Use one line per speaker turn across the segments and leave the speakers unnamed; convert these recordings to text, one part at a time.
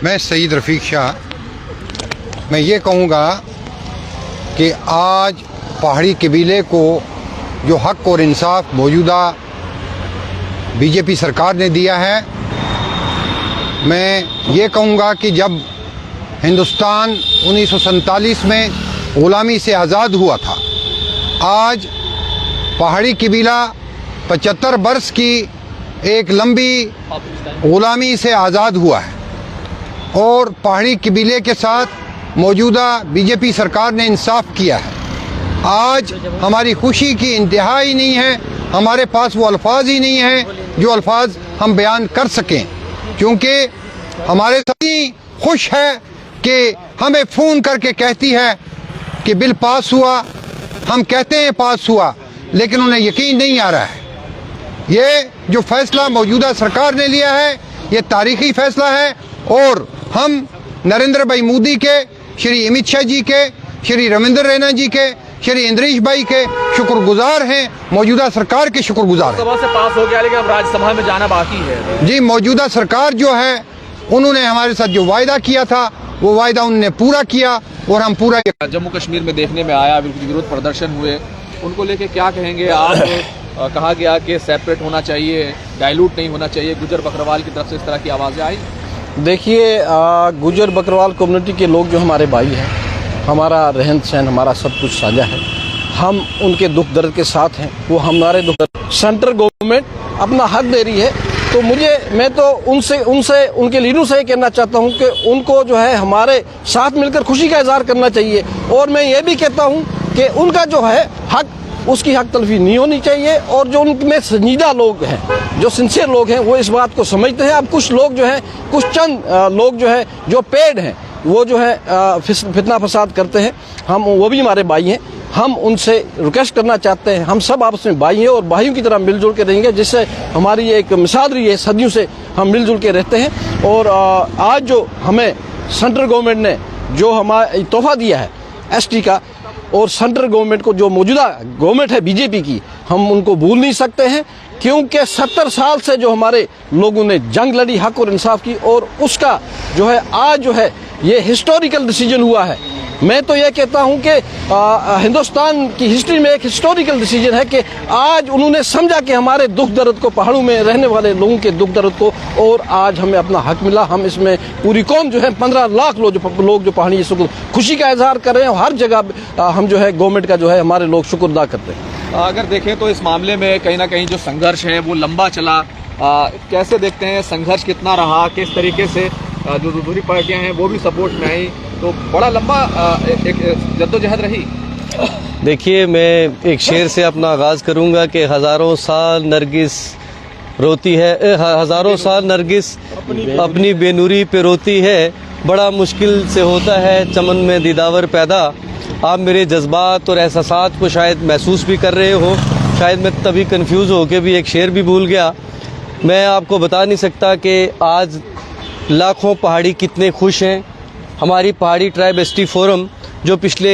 मैं सईद रफ़ीक शाह मैं ये कहूँगा कि आज पहाड़ी कबीले को जो हक़ और इंसाफ मौजूदा बीजेपी सरकार ने दिया है, मैं ये कहूँगा कि जब हिंदुस्तान 1947 में ग़ुलामी से आज़ाद हुआ था, आज पहाड़ी कबीला 75 बरस की एक लंबी ग़ुलामी से आज़ाद हुआ है और पहाड़ी कबीले के साथ मौजूदा बीजेपी सरकार ने इंसाफ किया है। आज हमारी खुशी की इंतहा ही नहीं है, हमारे पास वो अल्फाज ही नहीं हैं जो अल्फाज हम बयान कर सकें, क्योंकि हमारे सभी खुश है कि हमें फ़ोन करके कहती है कि बिल पास हुआ। हम कहते हैं पास हुआ, लेकिन उन्हें यकीन नहीं आ रहा है। ये जो फैसला मौजूदा सरकार ने लिया है, ये तारीख़ी फ़ैसला है और हम नरेंद्र भाई मोदी के, श्री अमित शाह जी के, श्री रविंद्र रैना जी के, श्री इंद्रेश भाई के शुक्रगुजार हैं, मौजूदा सरकार के शुक्रगुजार हैं।
सभा से पास हो गया, लेकिन अब राज्यसभा में जाना बाकी है।
जी, मौजूदा सरकार जो है उन्होंने हमारे साथ जो वायदा किया था वो वायदा उन्होंने पूरा किया और हम पूरा।
जम्मू कश्मीर में देखने में आया विरोध प्रदर्शन हुए, उनको लेके क्या कहेंगे आप? कहा गया कि सेपरेट होना चाहिए, डाइल्यूट नहीं होना चाहिए, गुजर बकरवाल की तरफ से इस तरह की आवाज़ें आई।
देखिए, गुजर बकरवाल कम्युनिटी के लोग जो हमारे भाई हैं, हमारा रहन सहन, हमारा सब कुछ साझा है, हम उनके दुख दर्द के साथ हैं, वो हमारे दुख दर्द। सेंट्रल गवर्नमेंट अपना हक दे रही है, तो मैं तो उनसे उनके लीडरों से कहना चाहता हूं कि उनको जो है हमारे साथ मिलकर खुशी का इजहार करना चाहिए। और मैं ये भी कहता हूं कि उनका जो है हक, उसकी हक तलफी नहीं होनी चाहिए। और जो उनमें संजीदा लोग हैं, जो सिंसियर लोग हैं, वो इस बात को समझते हैं। अब कुछ लोग जो हैं, कुछ चंद लोग जो है, जो पेड हैं, वो जो है फितना फसाद करते हैं। वो भी हमारे भाई हैं, हम उनसे रिक्वेस्ट करना चाहते हैं, हम सब आपस में भाई हैं और भाइयों की तरह मिलजुल के रहेंगे, जिससे हमारी एक मिसाल रही है, सदियों से हम मिलजुल के रहते हैं। और आज जो हमें सेंट्रल गवर्नमेंट ने जो हमारा तोहफा दिया है एसटी का, और सेंट्रल गवर्नमेंट को जो मौजूदा गवर्नमेंट है बीजेपी की, हम उनको भूल नहीं सकते हैं, क्योंकि 70 साल से जो हमारे लोगों ने जंग लड़ी हक और इंसाफ की, और उसका जो है आज जो है ये हिस्टोरिकल डिसीजन हुआ है। मैं तो ये कहता हूं कि हिंदुस्तान की हिस्ट्री में एक हिस्टोरिकल डिसीजन है कि आज उन्होंने समझा कि हमारे दुख दर्द को, पहाड़ों में रहने वाले लोगों के दुख दर्द को, और आज हमें अपना हक मिला। हम इसमें पूरी कौम जो है 15 लाख लोग जो पहाड़ी खुशी का इजहार कर रहे हैं। हर जगह हम जो है गवर्नमेंट का जो है हमारे लोग शुक्र अदा करते हैं।
अगर देखें तो इस मामले में कहीं ना कहीं जो संघर्ष है वो लंबा चला, कैसे देखते हैं संघर्ष कितना रहा, किस तरीके से जो दूसरी पार्टियां हैं वो भी सपोर्ट में आई, तो बड़ा लंबा एक जद्दोजहद रही।
देखिए, मैं एक शेर से अपना आगाज़ करूंगा कि हज़ारों साल नरगिस रोती है, हज़ारों साल नरगिस अपनी बेनूरी पे रोती है, बड़ा मुश्किल से होता है चमन में दीदावर पैदा। आप मेरे जज्बात और एहसासात को शायद महसूस भी कर रहे हो, शायद मैं तभी कंफ्यूज हो के भी एक शेर भी भूल गया। मैं आपको बता नहीं सकता कि आज लाखों पहाड़ी कितने खुश हैं। हमारी पहाड़ी ट्राइब एसटी फोरम जो पिछले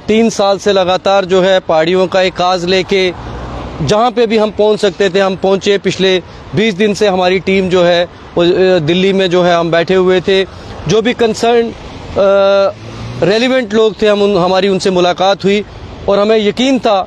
3 साल से लगातार जो है पहाड़ियों का एक काज लेके जहाँ पे भी हम पहुँच सकते थे हम पहुँचे। पिछले 20 दिन से हमारी टीम जो है वो दिल्ली में जो है हम बैठे हुए थे। जो भी कंसर्न रेलिवेंट लोग थे, हमारी उनसे मुलाकात हुई और हमें यकीन था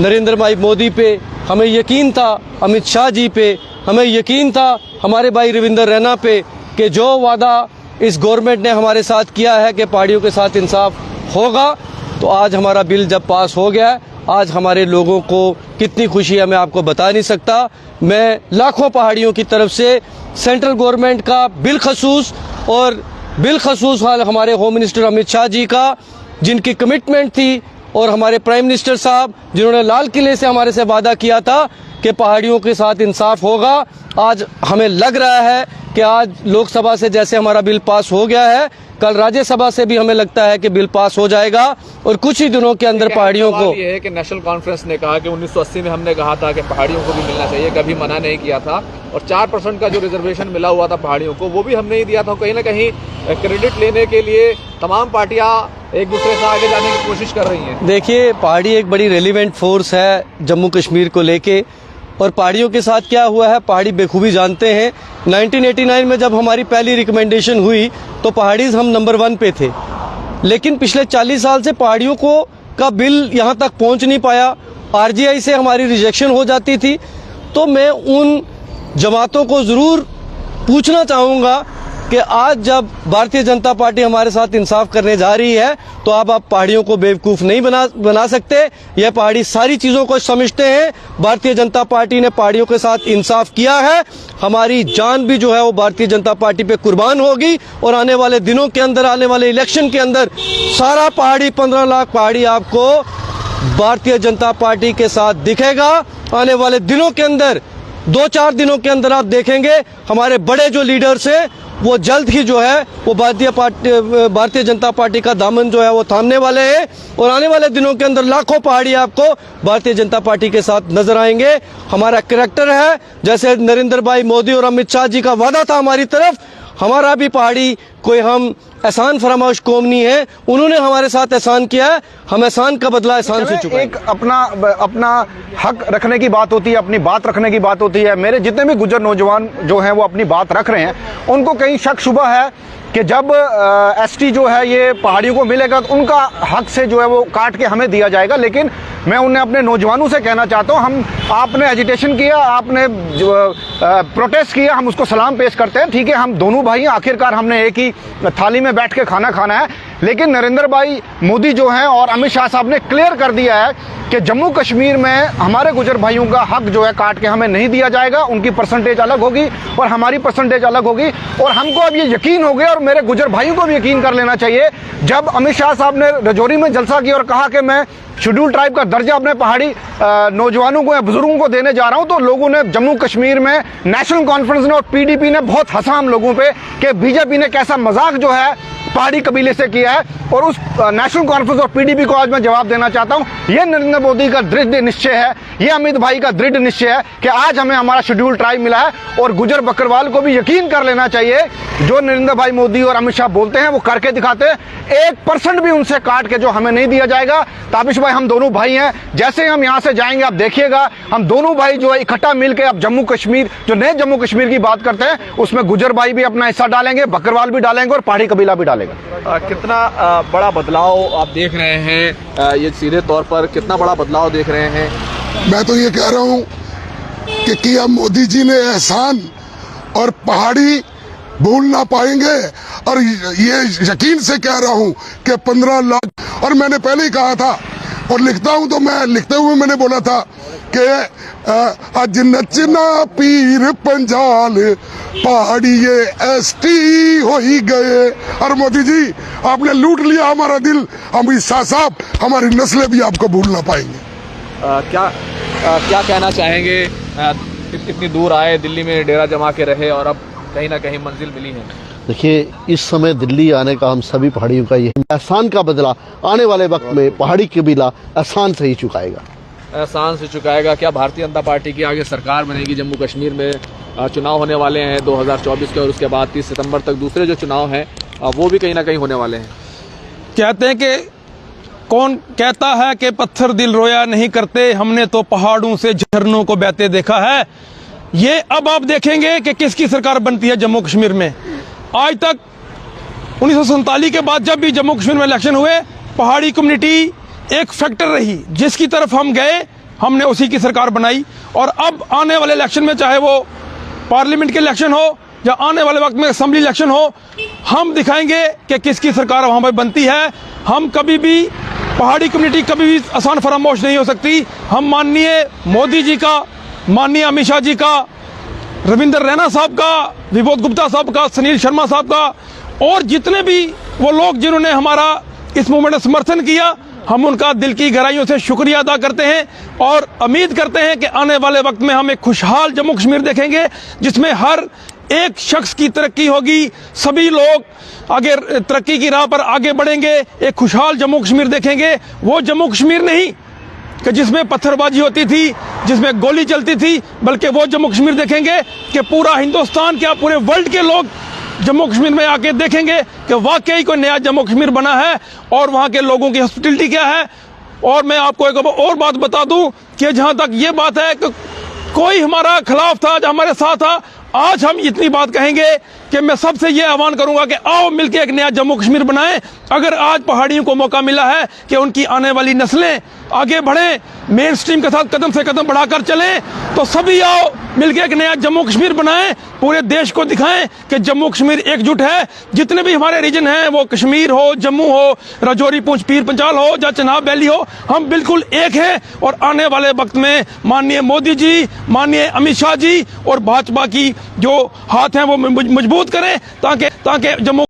नरेंद्र भाई मोदी पे, हमें यकीन था अमित शाह जी पे, हमें यकीन था हमारे भाई रविंद्र रैना पे कि जो वादा इस गवर्नमेंट ने हमारे साथ किया है कि पहाड़ियों के साथ इंसाफ होगा, तो आज हमारा बिल जब पास हो गया है, आज हमारे लोगों को कितनी खुशी है मैं आपको बता नहीं सकता। मैं लाखों पहाड़ियों की तरफ से सेंट्रल गवर्नमेंट का बिलखसूस हमारे होम मिनिस्टर अमित शाह जी का, जिनकी कमिटमेंट थी, और हमारे प्राइम मिनिस्टर साहब जिन्होंने लाल किले से हमारे से वादा किया था कि पहाड़ियों के साथ इंसाफ होगा, आज हमें लग रहा है कि आज लोकसभा से जैसे हमारा बिल पास हो गया है, कल राज्यसभा से भी हमें लगता है कि बिल पास हो जाएगा और कुछ ही दिनों के अंदर पहाड़ियों को।
ये है कि नेशनल कॉन्फ्रेंस ने कहा कि 1980 में हमने कहा था कि पहाड़ियों को भी मिलना चाहिए, कभी मना नहीं किया था, और 4% का जो रिजर्वेशन मिला हुआ था पहाड़ियों को वो भी हमने ही दिया था। कहीं ना कहीं क्रेडिट लेने के लिए तमाम पार्टियां एक दूसरे से आगे जाने की कोशिश कर रही हैं।
देखिए, पहाड़ी एक बड़ी रेलिवेंट फोर्स है जम्मू कश्मीर को लेके, और पहाड़ियों के साथ क्या हुआ है पहाड़ी बेखूबी जानते हैं। 1989 में जब हमारी पहली रिकमेंडेशन हुई तो पहाड़ीज हम नंबर 1 पे थे, लेकिन पिछले 40 साल से पहाड़ियों को का बिल यहाँ तक पहुँच नहीं पाया। RGI से हमारी रिजेक्शन हो जाती थी। तो मैं उन जमातों को ज़रूर पूछना चाहूँगा कि आज जब भारतीय जनता पार्टी हमारे साथ इंसाफ करने जा रही है तो आप पहाड़ियों को बेवकूफ़ नहीं बना सकते। यह पहाड़ी सारी चीज़ों को समझते हैं। भारतीय जनता पार्टी ने पहाड़ियों के साथ इंसाफ किया है। हमारी जान भी जो है वो भारतीय जनता पार्टी पे कुर्बान होगी और आने वाले दिनों के अंदर, आने वाले इलेक्शन के अंदर सारा पहाड़ी 15 लाख पहाड़ी आपको भारतीय जनता पार्टी के साथ दिखेगा। आने वाले दिनों के अंदर 2-4 दिनों के अंदर आप देखेंगे हमारे बड़े जो लीडर्स हैं वो जल्द ही जो है वो भारतीय जनता पार्टी का दामन जो है वो थामने वाले हैं और आने वाले दिनों के अंदर लाखों पहाड़ी आपको भारतीय जनता पार्टी के साथ नजर आएंगे। हमारा कैरेक्टर है, जैसे नरेंद्र भाई मोदी और अमित शाह जी का वादा था हमारी तरफ, हमारा भी पहाड़ी कोई हम एहसान फरामोश कौम नहीं है। उन्होंने हमारे साथ एहसान किया है, हम एहसान का बदला एहसान से चुकाएंगे।
एक अपना हक रखने की बात होती है, अपनी बात रखने की बात होती है। मेरे जितने भी गुजर नौजवान जो हैं वो अपनी बात रख रहे हैं, उनको कहीं शक शुबा है कि जब ST जो है ये पहाड़ियों को मिलेगा तो उनका हक से जो है वो काट के हमें दिया जाएगा। लेकिन मैं उन्हें अपने नौजवानों से कहना चाहता हूँ, आपने एजिटेशन किया, आपने प्रोटेस्ट किया, हम उसको सलाम पेश करते हैं। ठीक है, हम दोनों भाई आखिरकार हमने एक ही थाली में बैठ के खाना खाना है। लेकिन नरेंद्र भाई मोदी जो हैं और अमित शाह साहब ने क्लियर कर दिया है कि जम्मू कश्मीर में हमारे गुजर भाइयों का हक जो है काट के हमें नहीं दिया जाएगा। उनकी परसेंटेज अलग होगी और हमारी परसेंटेज अलग होगी। और हमको अब ये यकीन हो गया और मेरे गुजर भाइयों को भी यकीन कर लेना चाहिए, जब अमित शाह साहब ने रजौरी में जलसा किया और कहा कि मैं शेड्यूल ट्राइब का दर्जा अपने पहाड़ी नौजवानों को या बुजुर्गों को देने जा रहा हूं, तो लोगों ने जम्मू कश्मीर में नेशनल कॉन्फ्रेंस ने और PDP ने बहुत हंसा हम लोगों पे कि बीजेपी ने कैसा मजाक जो है पहाड़ी कबीले से किया है। और उस नेशनल कॉन्फ्रेंस और PDP को आज मैं जवाब देना चाहता हूं, यह नरेंद्र मोदी का दृढ़ निश्चय है, यह अमित भाई का दृढ़ निश्चय है कि आज हमें हमारा शेड्यूल ट्राइब मिला है। और गुजर बकरवाल को भी यकीन कर लेना चाहिए, जो नरेंद्र भाई मोदी और अमित शाह बोलते हैं वो करके दिखाते हैं। 1% भी उनसे काट के जो हमें नहीं दिया जाएगा। ताबिश भाई, हम दोनों भाई हैं, जैसे हम यहाँ से जाएंगे आप देखिएगा, हम दोनों भाई जो है इकट्ठा मिलकर अब जम्मू कश्मीर, जो नए जम्मू कश्मीर की बात करते हैं, उसमें गुजर भाई भी अपना हिस्सा डालेंगे, बकरवाल भी डालेंगे और पहाड़ी कबीला भी डालेगा।
कितना बड़ा बदलाव आप देख रहे हैं, ये सीधे तौर पर कितना बड़ा बदलाव देख रहे हैं?
मैं तो ये कह रहा हूँ कि किया मोदी जी ने एहसान और पहाड़ी भूल ना पाएंगे। और ये यकीन से कह रहा हूँ कि 15 लाख, और मैंने पहले ही कहा था और लिखता हूँ, तो मैं लिखते हुए मैंने बोला था कि अज नचना पीर पंजाल पहाड़ी ये ST हो ही गए। और मोदी जी आपने लूट लिया हमारा दिल, अमित शाह साहब हमारी नस्लें भी आपको भूल ना पाएंगे।
क्या कहना चाहेंगे? इतनी दूर आए, दिल्ली में डेरा जमा के रहे और अब कहीं ना कहीं मंजिल मिली है।
देखिए, इस समय दिल्ली आने का हम सभी पहाड़ियों का ये एहसान का बदला आने वाले वक्त में पहाड़ी कबीला एहसान से ही चुकाएगा।
एहसान से चुकाएगा। क्या भारतीय जनता पार्टी की आगे सरकार बनेगी? जम्मू कश्मीर में चुनाव होने वाले हैं 2024 के, और उसके बाद 30 सितंबर तक दूसरे जो चुनाव हैं वो भी कहीं ना कहीं होने वाले हैं।
कहते हैं कि कौन कहता है कि पत्थर दिल रोया नहीं करते, हमने तो पहाड़ों से झरनों को बहते देखा है। ये अब आप देखेंगे कि किसकी सरकार बनती है जम्मू कश्मीर में। आज तक 1947 के बाद जब भी जम्मू कश्मीर में इलेक्शन हुए, पहाड़ी कम्युनिटी एक फैक्टर रही, जिसकी तरफ हम गए हमने उसी की सरकार बनाई। और अब आने वाले इलेक्शन में, चाहे वो पार्लियामेंट के इलेक्शन हो या आने वाले वक्त में असेंबली इलेक्शन हो, हम दिखाएंगे कि किसकी सरकार वहां पर बनती है। हम कभी भी, पहाड़ी कम्युनिटी कभी भी आसान फरामोश नहीं हो सकती। हम माननीय मोदी जी का, माननीय अमित शाह जी का, रविंद्र रैना साहब का, विबोध गुप्ता साहब का, सुनील शर्मा साहब का और जितने भी वो लोग जिन्होंने हमारा इस मूवमेंट में समर्थन किया, हम उनका दिल की गहराइयों से शुक्रिया अदा करते हैं और उम्मीद करते हैं कि आने वाले वक्त में हम एक खुशहाल जम्मू कश्मीर देखेंगे, जिसमें हर एक शख्स की तरक्की होगी, सभी लोग आगे तरक्की की राह पर आगे बढ़ेंगे, एक खुशहाल जम्मू कश्मीर देखेंगे। वो जम्मू कश्मीर नहीं कि जिसमें पत्थरबाजी होती थी, जिसमें गोली चलती थी, बल्कि वो जम्मू कश्मीर देखेंगे कि पूरा हिंदुस्तान, क्या पूरे वर्ल्ड के लोग जम्मू कश्मीर में आके देखेंगे कि वाकई कोई नया जम्मू कश्मीर बना है और वहाँ के लोगों की हॉस्पिटलिटी क्या है। और मैं आपको एक और बात बता दूं कि जहाँ तक ये बात है कि कोई हमारा खिलाफ था, जो हमारे साथ था। आज हम इतनी बात कहेंगे कि मैं सबसे ये आह्वान करूंगा कि आओ मिलकर एक नया जम्मू कश्मीर बनाएं। अगर आज पहाड़ियों को मौका मिला है कि उनकी आने वाली नस्लें आगे बढ़ें, मेन स्ट्रीम के साथ कदम से कदम बढ़ाकर चलें, तो सभी आओ मिलकर एक नया जम्मू कश्मीर बनाएं, पूरे देश को दिखाएं कि जम्मू कश्मीर एकजुट है। जितने भी हमारे रीजन हैं, वो कश्मीर हो, जम्मू हो, राजौरी, पुंछ, पीर पंचाल हो या चिनाब वैली हो, हम बिल्कुल एक हैं। और आने वाले वक्त में माननीय मोदी जी, माननीय अमित शाह जी और भाजपा की जो हाथ हैं वो मजबूत करें ताकि जम्मू